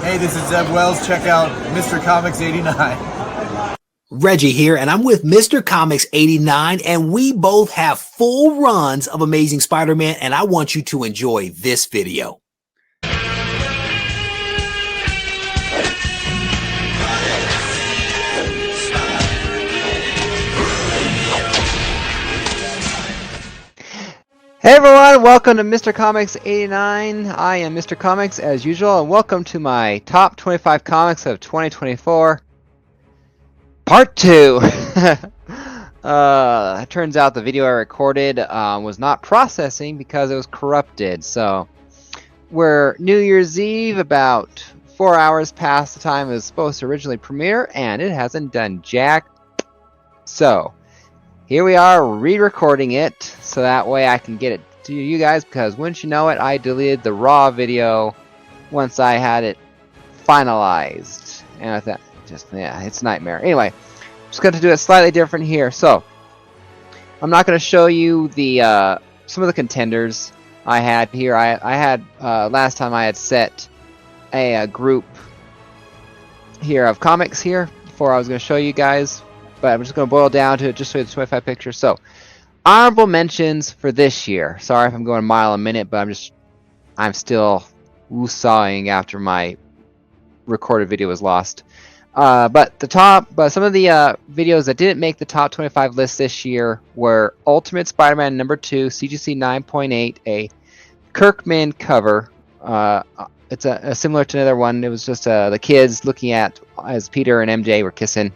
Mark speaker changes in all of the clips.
Speaker 1: Hey, this is Zeb Wells. Check out Mr. Comics 89.
Speaker 2: Reggie here, and I'm with Mr. Comics 89, and we both have full runs of Amazing Spider-Man, and I want you to enjoy this video.
Speaker 3: Hey everyone, welcome to Mr. Comics 89. I am Mr. Comics as usual, and welcome to my top 25 comics of 2024, part 2. It turns out the video I recorded was not processing because it was corrupted. So we're New Year's Eve, about 4 hours past the time it was supposed to originally premiere, and it hasn't done jack. So here we are re-recording it so that way I can get it to you guys, because wouldn't you know it, I deleted the raw video once I had it finalized. And I thought, it's a nightmare. Anyway, I'm just going to do it slightly different here. So I'm not going to show you the some of the contenders I had here. I had last time I had set a group here of comics here before I was going to show you guys. But I'm just going to boil down to it, just show you the 25 pictures. So, honorable mentions for this year. Sorry if I'm going a mile a minute, but I'm still woosawing after my recorded video was lost. But some of the videos that didn't make the top 25 list this year were Ultimate Spider-Man number 2, CGC 9.8, a Kirkman cover. It's a similar to another one. It was just the kids looking at as Peter and MJ were kissing.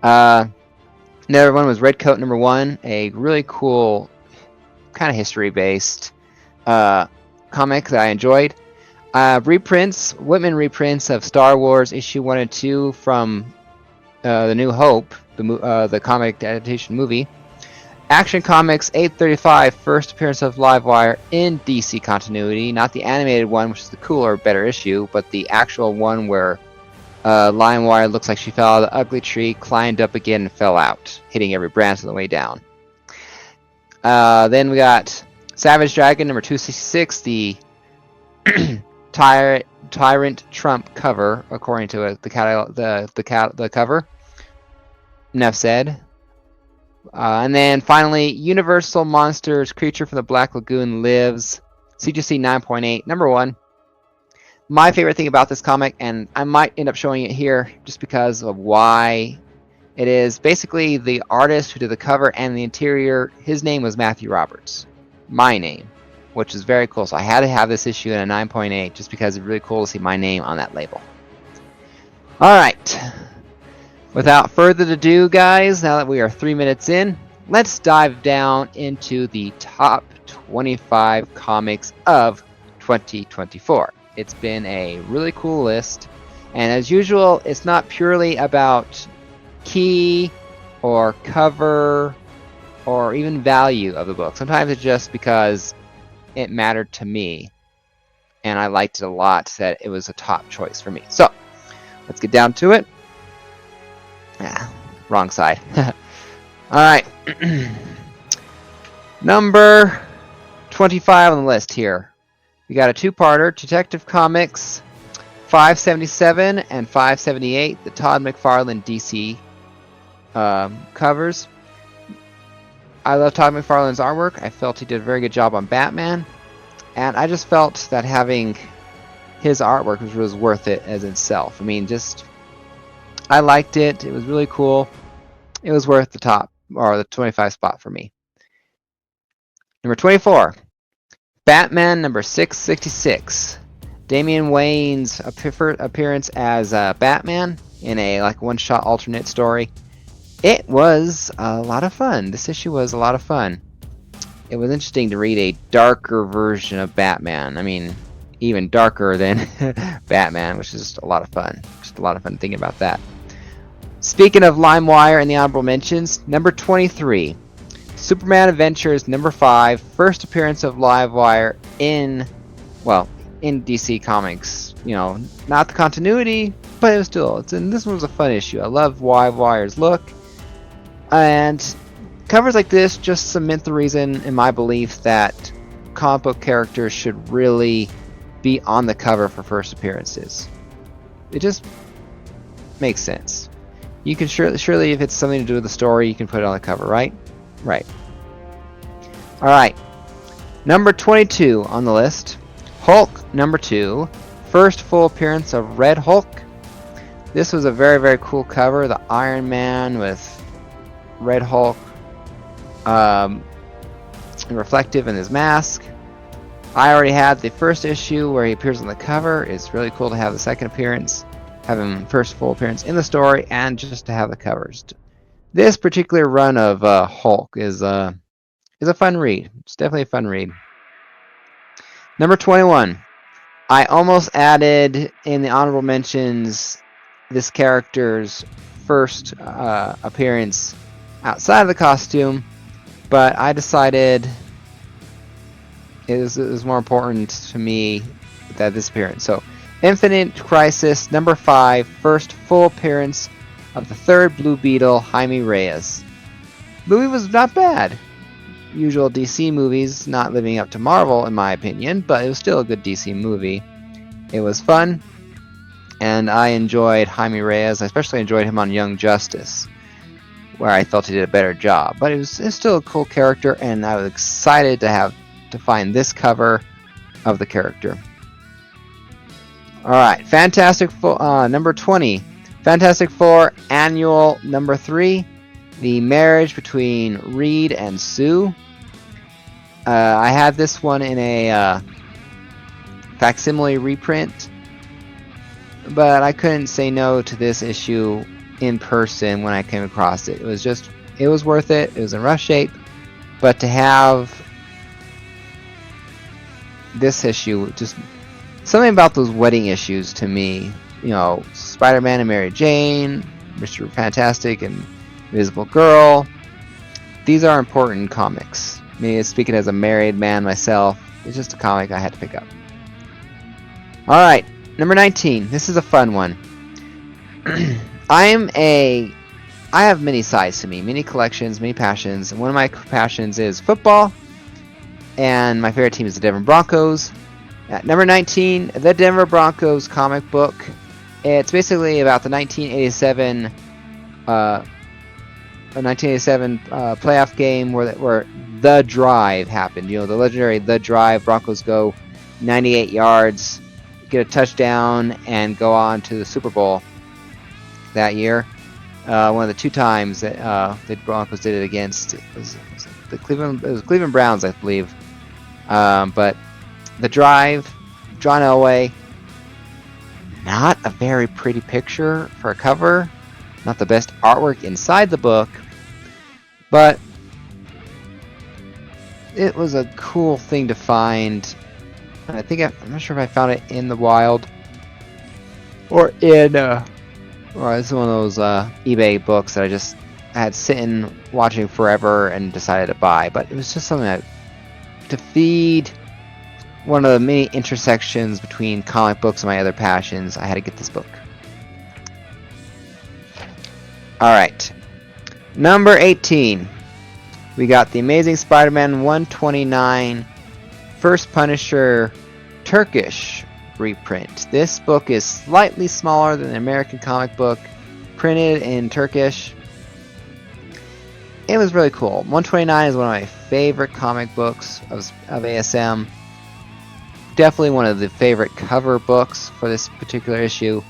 Speaker 3: Another one was Red Coat number 1, a really cool kind of history-based comic that I enjoyed. Whitman reprints of Star Wars issue 1 and 2 from The New Hope, the comic adaptation movie. Action Comics 835, first appearance of Livewire in DC continuity, not the animated one, which is the cooler, better issue, but the actual one where Limewire looks like she fell out of the ugly tree, climbed up again, and fell out, hitting every branch on the way down. Then we got Savage Dragon number 266, the Tyrant Trump cover, according to the cover. Enough said. And then finally, Universal Monsters Creature from the Black Lagoon Lives, CGC 9.8, number 1. My favorite thing about this comic, and I might end up showing it here just because of why it is, basically the artist who did the cover and the interior, his name was Matthew Roberts. My name, which is very cool. So I had to have this issue in a 9.8 just because it's really cool to see my name on that label. Alright. Without further ado, guys, now that we are 3 minutes in, let's dive down into the top 25 comics of 2024. It's been a really cool list, and as usual, it's not purely about key or cover or even value of the book. Sometimes it's just because it mattered to me and I liked it a lot that it was a top choice for me. So let's get down to it. Wrong side. Alright. Number 25 on the list here. We got a two-parter, Detective Comics 577 and 578, the Todd McFarlane DC covers. I love Todd McFarlane's artwork. I felt he did a very good job on Batman, and I just felt that having his artwork was worth it as itself. I mean, I liked it. It was really cool. It was worth the top, or the 25 spot for me. Number 24. Batman number 666. Damian Wayne's appearance as Batman in a one-shot alternate story. It was a lot of fun. This issue was a lot of fun. It was interesting to read a darker version of Batman. I mean, even darker than Batman, which is just a lot of fun. Just a lot of fun thinking about that. Speaking of LimeWire and the honorable mentions, number 23. Superman Adventures number 5, first appearance of Livewire in DC Comics. You know, not the continuity, but it was still. This one was a fun issue. I love Livewire's look, and covers like this just cement the reason, in my belief, that comic book characters should really be on the cover for first appearances. It just makes sense. You can surely if it's something to do with the story, you can put it on the cover, right? Right. All right. Number 22 on the list, Hulk number 2, first full appearance of Red Hulk. This was a very, very cool cover. The Iron Man with Red Hulk reflective in his mask. I already had the first issue where he appears on the cover. It's really cool to have the second appearance, have him first full appearance in the story, and just to have the covers. This particular run of Hulk is a fun read. It's definitely a fun read. Number 21. I almost added in the honorable mentions this character's first appearance outside of the costume, but I decided it was more important to me that this appearance. So, Infinite Crisis number 5, first full appearance of the third Blue Beetle, Jaime Reyes. Movie was not bad. Usual DC movies not living up to Marvel in my opinion, but it was still a good DC movie. It was fun, and I enjoyed Jaime Reyes. I especially enjoyed him on Young Justice, where I felt he did a better job. But it's still a cool character, and I was excited to find this cover of the character. All right, Fantastic Four number 20, Fantastic Four Annual number 3, the marriage between Reed and Sue. I had this one in a facsimile reprint, but I couldn't say no to this issue in person when I came across it. It was worth it. It was in rough shape, but to have this issue, just something about those wedding issues to me, Spider-Man and Mary Jane, Mr. Fantastic and Invisible Girl, these are important comics. Me speaking as a married man myself, it's just a comic I had to pick up. Alright, number 19. This is a fun one. I have many sides to me, many collections, many passions. And one of my passions is football, and my favorite team is the Denver Broncos. At number 19, the Denver Broncos comic book. It's basically about the 1987 playoff game where the drive happened. The legendary The Drive. Broncos go 98 yards, get a touchdown, and go on to the Super Bowl that year. One of the 2 times that the Broncos did it against the Cleveland Browns, I believe. But The Drive, John Elway. Not a very pretty picture for a cover. Not the best artwork inside the book. But it was a cool thing to find. I'm not sure if I found it in the wild or in or it's one of those eBay books that I had sitting watching forever and decided to buy. But it was just something to feed one of the many intersections between comic books and my other passions. I had to get this book. Alright. Number 18. We got the Amazing Spider-Man 129 First Punisher Turkish reprint. This book is slightly smaller than the American comic book, printed in Turkish. It was really cool. 129 is one of my favorite comic books of ASM. Definitely one of the favorite cover books for this particular issue.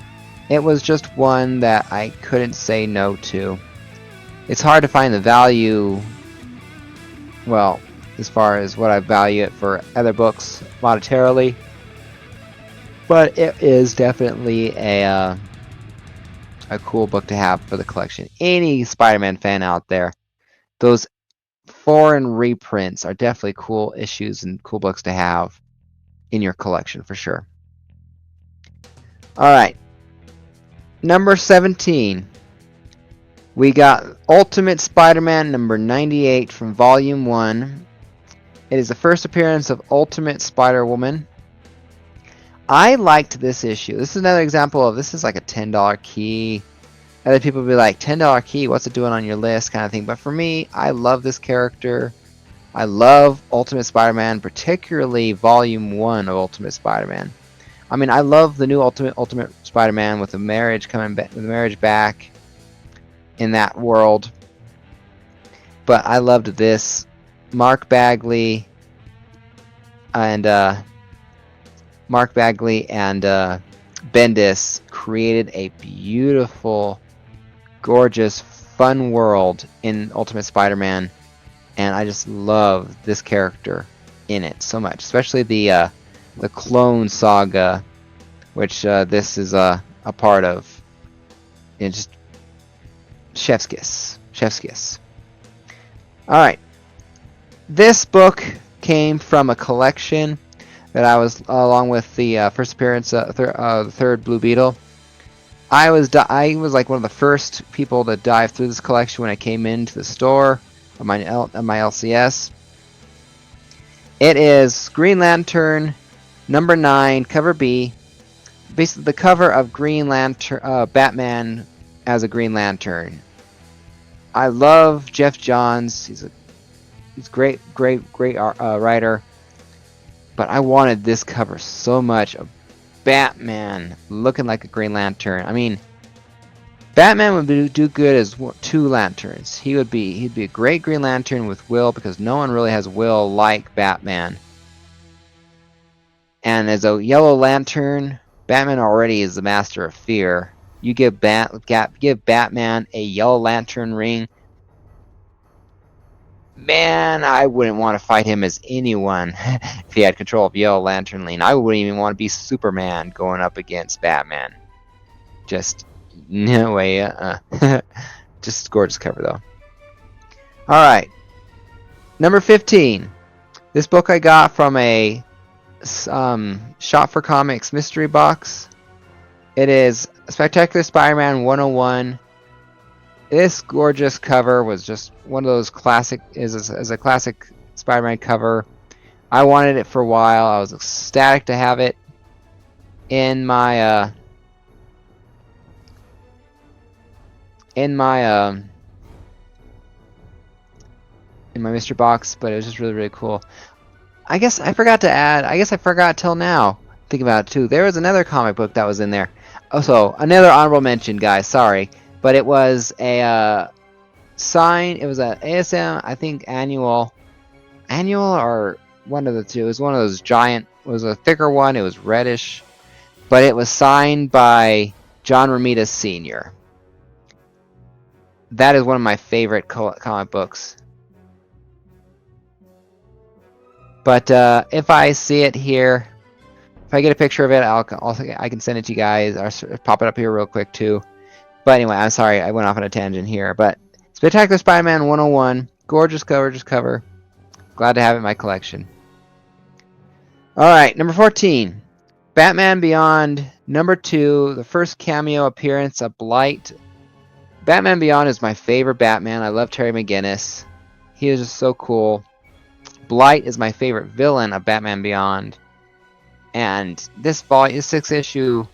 Speaker 3: It was just one that I couldn't say no to. It's hard to find the value, well, as far as what I value it for other books monetarily, but it is definitely a cool book to have for the collection. Any Spider-Man fan out there, those foreign reprints are definitely cool issues and cool books to have in your collection for sure. Alright, number 17. We got Ultimate Spider-Man number 98 from Volume 1. It is the first appearance of Ultimate Spider-Woman. I liked this issue. This is another example of, this is like a $10 key. Other people will be like, $10 key, what's it doing on your list kind of thing. But for me, I love this character. I love Ultimate Spider-Man, particularly Volume 1 of Ultimate Spider-Man. I mean, I love the new Ultimate Spider-Man with the marriage back in that world. But I loved this. Mark Bagley and Bendis created a beautiful, gorgeous, fun world in Ultimate Spider-Man, and I just love this character in it so much, especially the Clone Saga, which this is a part of. And just chef's kiss. All right, this book came from a collection that I was along with the first appearance, the third Blue Beetle. I was like one of the first people to dive through this collection when I came into the store of my LCS. It is Green Lantern number 9, cover B. Basically, the cover of Green Lantern, Batman as a Green Lantern. I love Jeff Johns. He's great writer. But I wanted this cover so much of Batman looking like a Green Lantern. I mean, Batman would do good as 2 lanterns. He'd be a great Green Lantern with will, because no one really has will like Batman. And as a Yellow Lantern, Batman already is the master of fear. You give Batman a Yellow Lantern ring, man, I wouldn't want to fight him as anyone if he had control of Yellow Lantern Lane. I wouldn't even want to be Superman going up against Batman. Just no way. Just gorgeous cover though. All right, number 15. This book I got from a Shop for Comics mystery box. It is Spectacular Spider-Man 101. This gorgeous cover was just one of those classic, is a classic Spider-Man cover. I wanted it for a while. I was ecstatic to have it in my mystery box, but it was just really, really cool. I guess I forgot to add. I guess I forgot till now. Think about it too. There was another comic book that was in there. Oh, so another honorable mention, guys. Sorry, but it was a sign. It was a ASM, I think, annual or one of the two. It was one of those giant. It was a thicker one. It was reddish, but it was signed by John Romita Sr. That is one of my favorite comic books. But if I see it here, if I get a picture of it, I can send it to you guys, or pop it up here real quick too. But anyway, I'm sorry, I went off on a tangent here. But Spectacular Spider-Man 101, gorgeous cover. Glad to have it in my collection. All right, number 14, Batman Beyond number 2, the first cameo appearance of Blight. Batman Beyond is my favorite Batman. I love Terry McGinnis. He is just so cool. Blight is my favorite villain of Batman Beyond, and this six-issue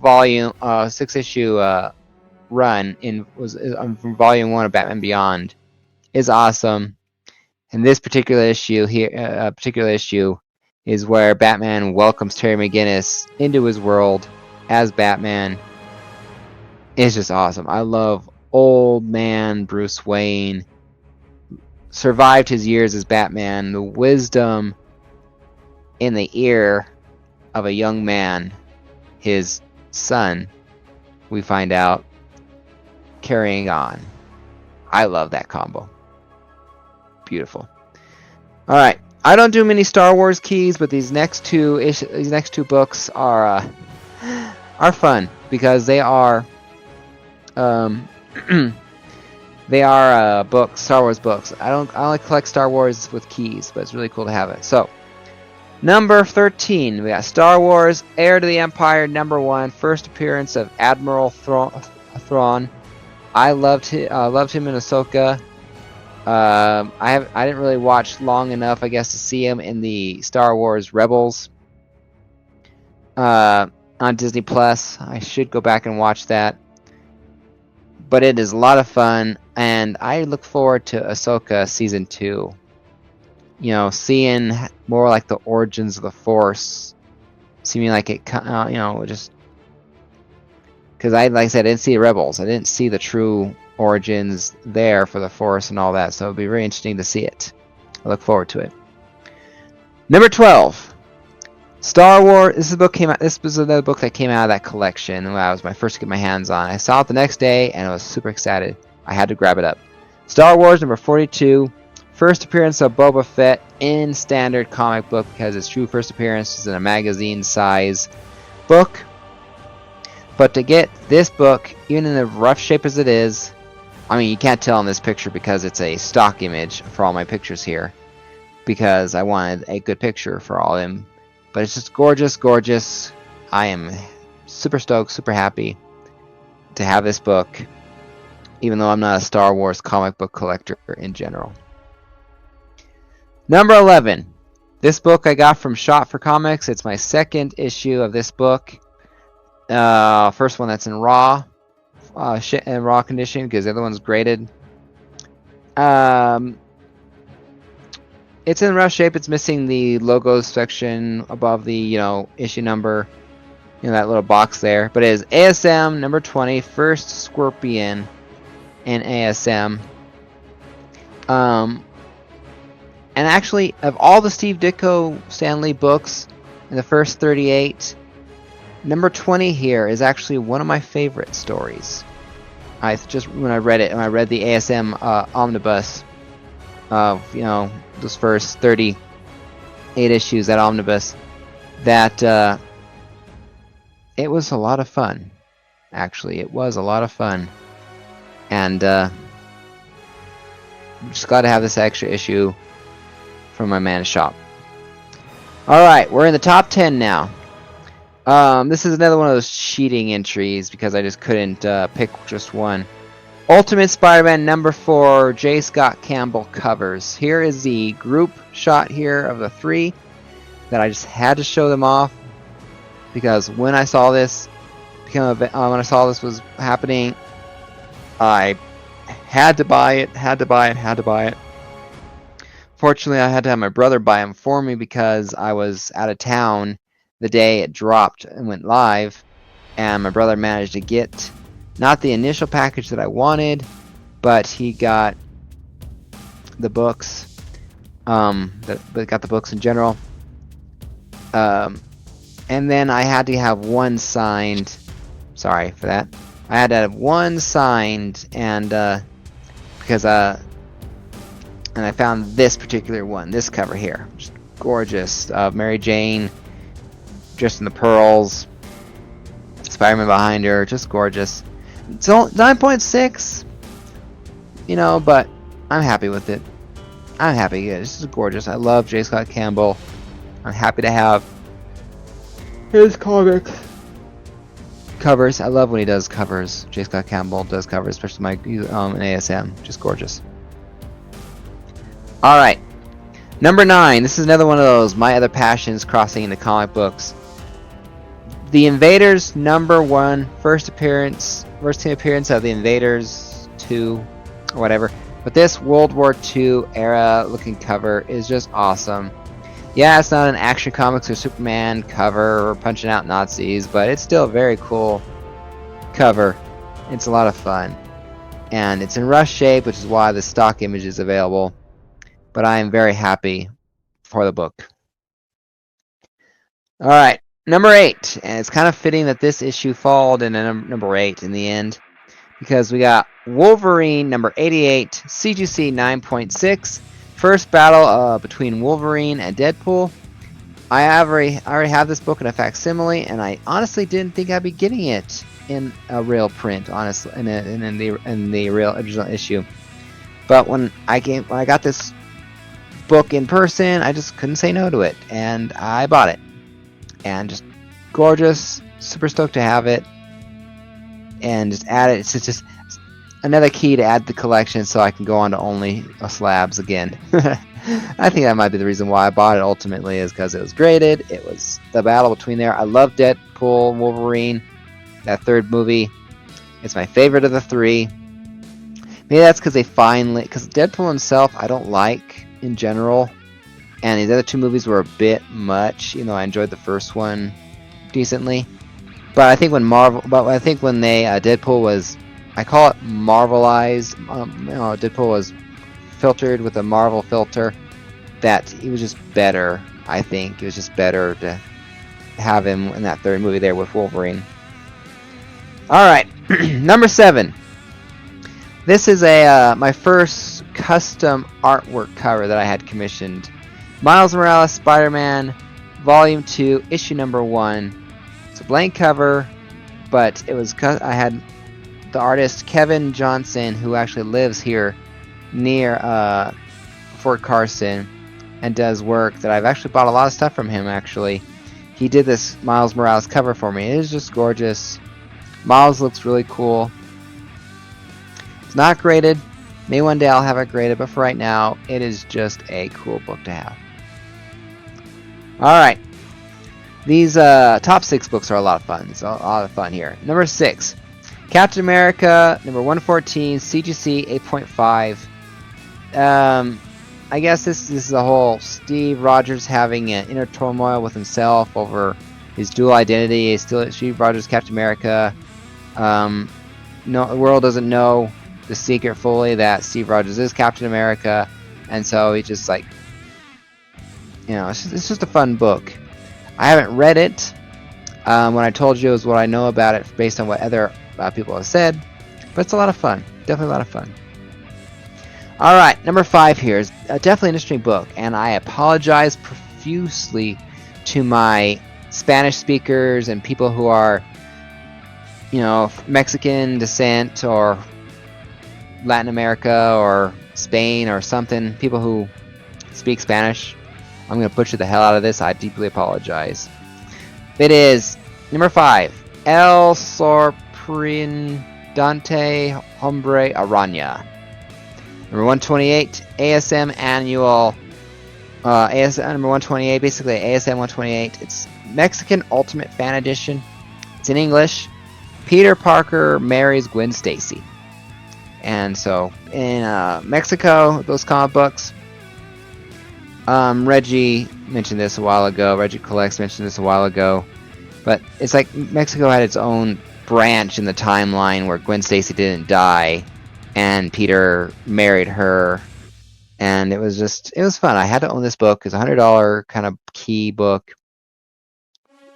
Speaker 3: run from Volume 1 of Batman Beyond is awesome. And this particular issue is where Batman welcomes Terry McGinnis into his world as Batman. It's just awesome. I love old man Bruce Wayne. Survived his years as Batman, the wisdom in the ear of a young man, his son, we find out, carrying on. I love that combo. Beautiful. All right, I don't do many Star Wars keys, but these next two books are fun because they are they are books, Star Wars books. I only collect Star Wars with keys, but it's really cool to have it. So, number 13, we got Star Wars: Heir to the Empire #1, first appearance of Admiral Thrawn. I loved him in Ahsoka. I didn't really watch long enough, I guess, to see him in the Star Wars Rebels on Disney Plus. I should go back and watch that. But it is a lot of fun, and I look forward to Ahsoka Season 2. seeing more like the origins of the Force, seeming like it, just because like I said, I didn't see Rebels. I didn't see the true origins there for the Force and all that. So it'll be very interesting to see it. I look forward to it. Number 12, Star Wars. This was another book that came out of that collection. That was my first to get my hands on. I saw it the next day and I was super excited. I had to grab it up. Star Wars number 42. First appearance of Boba Fett in standard comic book, because its true first appearance is in a magazine size book. But to get this book, even in the rough shape as it is, I mean, you can't tell in this picture because it's a stock image for all my pictures here, because I wanted a good picture for all of them. But it's just gorgeous, gorgeous. I am super stoked, super happy to have this book, even though I'm not a Star Wars comic book collector in general. Number 11. This book I got from Shot for Comics. It's my second issue of this book. First one that's in raw condition, because the other one's graded. It's in rough shape. It's missing the logos section above the issue number, that little box there. But it is ASM number 20, first Scorpion in ASM. And actually, of all the Steve Ditko Stan Lee books in the first 38, number 20 here is actually one of my favorite stories. When I read the ASM omnibus of those first 38 issues, that omnibus, that it was a lot of fun. Actually, it was a lot of fun, and I'm just glad to have this extra issue from my man Shop. Alright, we're in the top 10 now. This is another one of those cheating entries because I just couldn't pick just one. Ultimate Spider-Man number 4, J. Scott Campbell covers. Here is the group shot here of the 3 that I just had to show them off, because when I saw this was happening, I had to buy it. Fortunately, I had to have my brother buy them for me because I was out of town the day it dropped and went live, and my brother managed to get not the initial package that I wanted, but he got the books, but got the books in general. And then I had to have one signed. Sorry for that. I had to have one signed, and because and I found this particular one, this cover here, just gorgeous. Mary Jane, dressed in the pearls, Spider-Man behind her, just gorgeous. It's 9.6, but I'm happy with it. I'm happy. Yeah, this is gorgeous. I love J. Scott Campbell. I'm happy to have his comics covers. I love when he does covers. J. Scott Campbell does covers, especially in ASM. Just gorgeous. Alright, number 9. This is another one of those my other passions crossing into comic books. The Invaders number 1, first team appearance of the Invaders 2, or whatever. But this World War II era looking cover is just awesome. Yeah, it's not an Action Comics or Superman cover or punching out Nazis, but it's still a very cool cover. It's a lot of fun. And it's in rough shape, which is why the stock image is available. But I am very happy for the book. Alright, number 8. And it's kind of fitting that this issue followed in number 8 in the end, because we got Wolverine number 88, CGC 9.6, first battle between Wolverine and Deadpool. I already have this book in a facsimile, and I honestly didn't think I'd be getting it in a real print, honestly, in the real original issue. But when I got this book in person, I just couldn't say no to it, and I bought it. And just gorgeous, super stoked to have it, and just add it. It's just another key to add the collection so I can go on to only slabs again. I think that might be the reason why I bought it ultimately, is because it was graded. It was the battle between there. I love Deadpool, Wolverine, that third movie. It's my favorite of the 3. Maybe that's because because Deadpool himself I don't like in general. and these other two movies were a bit much. You know, I enjoyed the first one decently, but I think when they Deadpool was, I call it Marvelized. Deadpool was filtered with a Marvel filter. That he was just better. I think it was just better to have him in that third movie there with Wolverine. All right, number 7. This is my first custom artwork cover that I had commissioned. Miles Morales Spider-Man Volume 2, issue number 1. It's a blank cover, but I had the artist Kevin Johnson, who actually lives here near Fort Carson and does work that I've actually bought a lot of stuff from him. Actually, he did this Miles Morales cover for me. It is just gorgeous. Miles looks really cool. It's not graded. Maybe one day I'll have it graded, but for right now, it is just a cool book to have. Alright. These top 6 books are a lot of fun. It's a lot of fun here. Number 6. Captain America, number 114, CGC 8.5. I guess this is the whole Steve Rogers having an inner turmoil with himself over his dual identity. Steve Rogers, Captain America. No, the world doesn't know the secret fully that Steve Rogers is Captain America, and so he just like, it's just a fun book. I haven't read it. What I told you is what I know about it based on what other people have said, but it's a lot of fun. Definitely a lot of fun. All right, number 5 here is definitely an interesting book, and I apologize profusely to my Spanish speakers and people who are, Mexican descent or Latin America or Spain or something. People who speak Spanish. I'm going to butcher the hell out of this. I deeply apologize. It is number 5, El Sorprendente Hombre Araña. Number 128, ASM Annual. ASM number 128, basically ASM 128. It's Mexican Ultimate Fan Edition. It's in English. Peter Parker marries Gwen Stacy. And so in Mexico, those comic books. Reggie mentioned this a while ago. Reggie Collects mentioned this a while ago. But it's like Mexico had its own branch in the timeline where Gwen Stacy didn't die, and Peter married her, and it was fun. I had to own this book. It's a $100 kind of key book,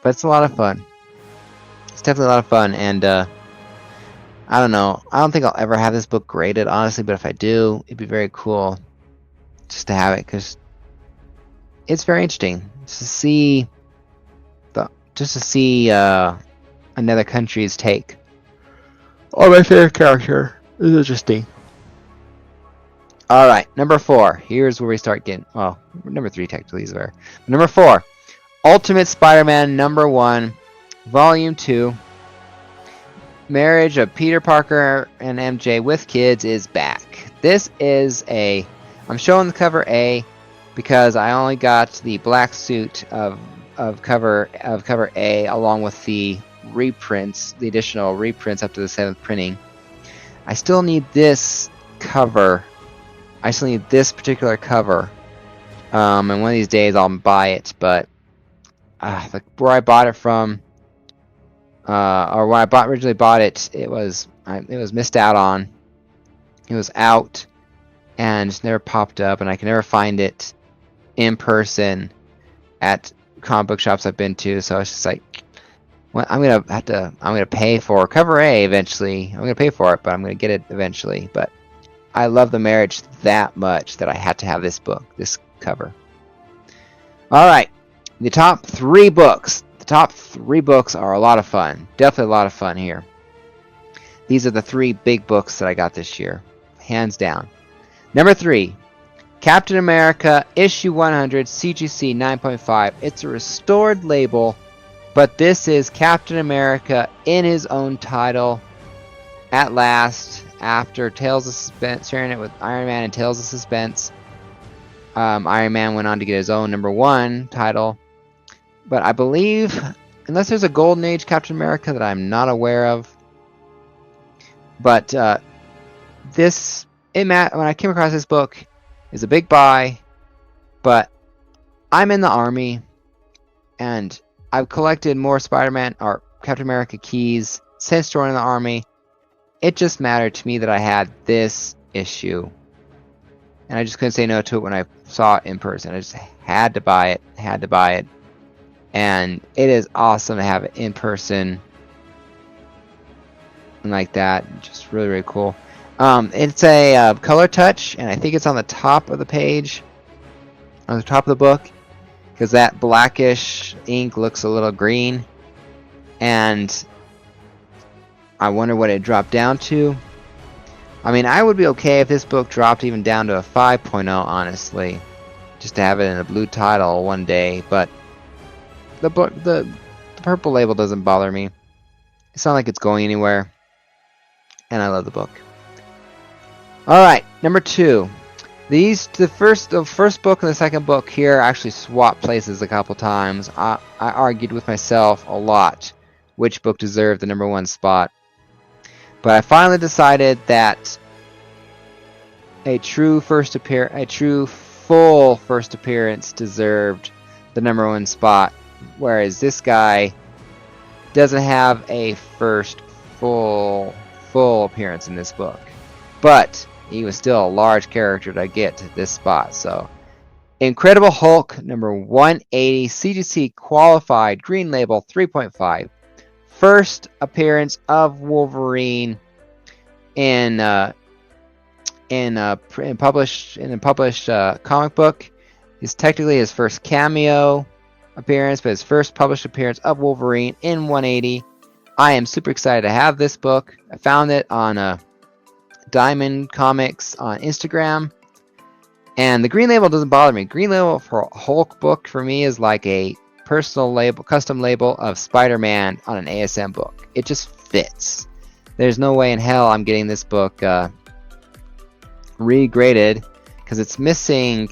Speaker 3: but it's a lot of fun. It's definitely a lot of fun, and I don't know. I don't think I'll ever have this book graded, honestly, but if I do, it'd be very cool just to have it, because it's very interesting to see another country's take on my favorite character. It's interesting. All right, number 4. Here's where we start getting. Well, number 3 technically is there. Number 4, Ultimate Spider-Man number 1, Volume 2. Marriage of Peter Parker and MJ with kids is back. This is I'm showing the cover A because I only got the black suit of cover A along with the reprints, the additional reprints up to the 7th printing. I still need this cover. I still need this particular cover. And one of these days I'll buy it, but where I bought it from, or when I originally bought it, it was missed out on. It was out and it's never popped up, and I can never find it in person at comic book shops I've been to. So it's just like, well, I'm gonna pay for cover A eventually. I'm gonna pay for it, but I'm gonna get it eventually. But I love the marriage that much that I had to have this book, this cover. All right, the top 3 books. The top 3 books are a lot of fun. Definitely a lot of fun here. These are the 3 big books that I got this year, hands down. Number 3, Captain America issue 100, CGC 9.5. It's a restored label, but this is Captain America in his own title at last, after Tales of Suspense, sharing it with Iron Man and Tales of Suspense. Iron Man went on to get his own number 1 title, but I believe, unless there's a Golden Age Captain America that I'm not aware of, but when I came across this book, it's a big buy, but I'm in the Army, and I've collected more Spider-Man or Captain America keys since joining the Army. It just mattered to me that I had this issue. And I just couldn't say no to it when I saw it in person. I just had to buy it. And it is awesome to have it in person. And like that. Just really, really cool. It's a color touch, and I think it's on the top of the page. On the top of the book. Because that blackish ink looks a little green. And I wonder what it dropped down to. I mean, I would be okay if this book dropped even down to a 5.0, honestly. Just to have it in a blue title one day. But the book, the purple label doesn't bother me. It's not like it's going anywhere. And I love the book. Alright, number 2. The first book and the second book here actually swapped places a couple times. I argued with myself a lot which book deserved the number 1 spot. But I finally decided that a true full first appearance deserved the number 1 spot, whereas this guy doesn't have a first full appearance in this book. But he was still a large character to get to this spot. So, Incredible Hulk number 180, CGC qualified, green label 3.5. First appearance of Wolverine in a published comic book. It's technically his first cameo appearance, but his first published appearance of Wolverine in 180. I am super excited to have this book. I found it on Diamond Comics on Instagram, and the green label doesn't bother me. Green label for a Hulk book for me is like a personal label, custom label of Spider-Man on an ASM book. It just fits. There's no way in hell I'm getting this book regraded because it's missing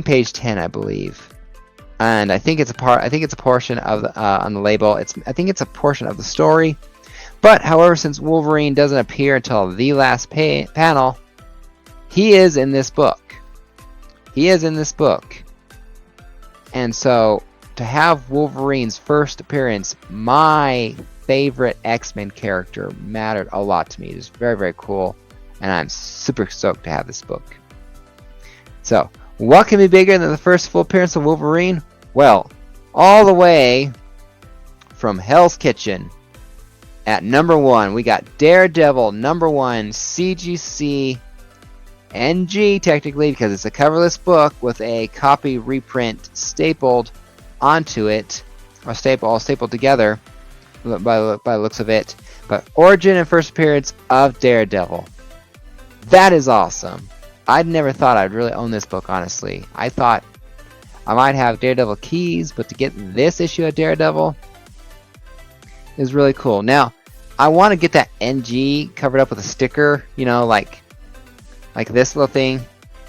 Speaker 3: page 10, I believe, and I think it's a portion of the, on the label. I think it's a portion of the story. But however, since Wolverine doesn't appear until the last panel, he is in this book. And so, to have Wolverine's first appearance, my favorite X-Men character, mattered a lot to me. It was very, very cool. And I'm super stoked to have this book. So, what can be bigger than the first full appearance of Wolverine? Well, all the way from Hell's Kitchen, at number 1, we got Daredevil number 1, CGC NG, technically, because it's a coverless book with a copy reprint stapled onto it, or all stapled together by the looks of it. But origin and first appearance of Daredevil. That is awesome. I'd never thought I'd really own this book, honestly. I thought I might have Daredevil keys, but to get this issue of Daredevil is really cool. Now, I want to get that NG covered up with a sticker, you know, like this little thing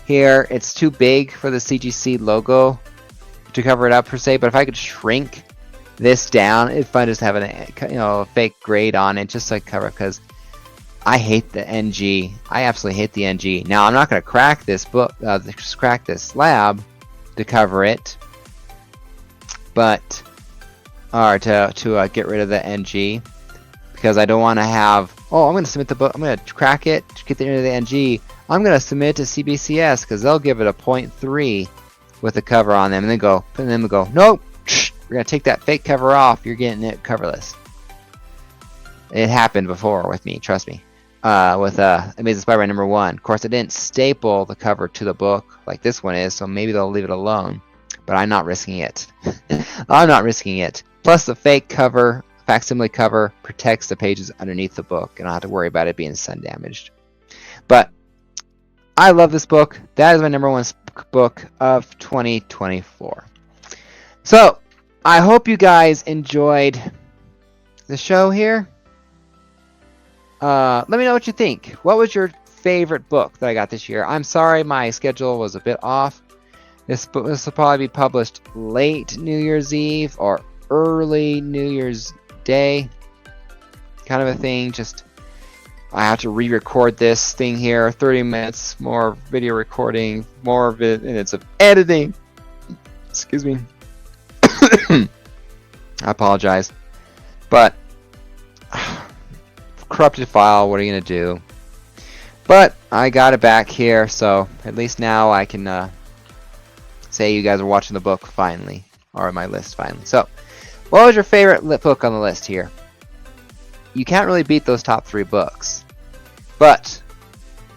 Speaker 3: here. It's too big for the CGC logo to cover it up per se, but if I could shrink this down, it'd fun just having a fake grade on it just to cover it, because I hate the NG. I absolutely hate the NG. Now, I'm not going to crack this book, crack this slab to cover it, but to get rid of the NG, because I don't want to have. Oh, I'm going to submit the book. I'm going to crack it to get rid of the NG. I'm going to submit it to CBCS because they'll give it a 0.3 with the cover on them, and then go, nope, we're going to take that fake cover off. You're getting it coverless. It happened before with me, trust me. With Amazing Spider-Man number 1. Of course, I didn't staple the cover to the book like this one is, so maybe they'll leave it alone. But I'm not risking it. I'm not risking it. Plus, the fake cover, facsimile cover, protects the pages underneath the book, and I don't have to worry about it being sun damaged. But I love this book. That is my number 1 book of 2024. So, I hope you guys enjoyed the show here. Let me know what you think. What was your favorite book that I got this year? I'm sorry my schedule was a bit off. This will probably be published late New Year's Eve or early New Year's Day, kind of a thing. Just I have to re-record this thing here. 30 minutes more video recording, more minutes of editing. Excuse me. I apologize. But corrupted file, what are you gonna do? But I got it back here, so at least now I can say you guys are watching the book finally, or my list finally. So, what was your favorite book on the list here? You can't really beat those top 3 books. But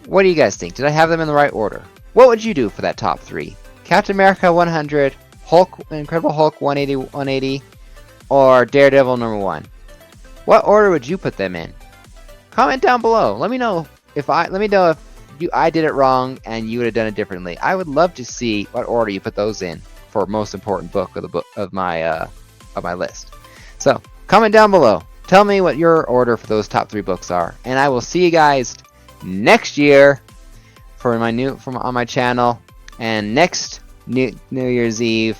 Speaker 3: what do you guys think? Did I have them in the right order? What would you do for that top 3? Captain America 100, Hulk, Incredible Hulk 180, or Daredevil number 1? What order would you put them in? Comment down below. Let me know if I did it wrong and you would have done it differently. I would love to see what order you put those in for most important book of my list. So comment down below. Tell me what your order for those top 3 books are, and I will see you guys next year for on my channel, and next New Year's Eve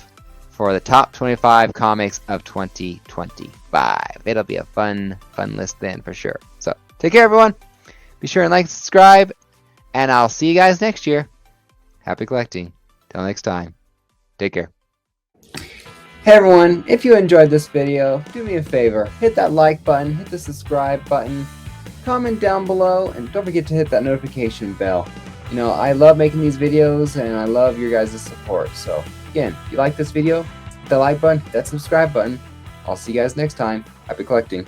Speaker 3: for the top 25 comics of 2025. It'll be a fun list then for sure. So take care, everyone. Be sure and like and subscribe, and I'll see you guys next year. Happy collecting. Till next time. Take care.
Speaker 4: Hey everyone, if you enjoyed this video, do me a favor, hit that like button, hit the subscribe button, comment down below, and don't forget to hit that notification bell. You know, I love making these videos and I love your guys' support. So again, if you like this video, hit the like button, hit that subscribe button. I'll see you guys next time. Happy collecting.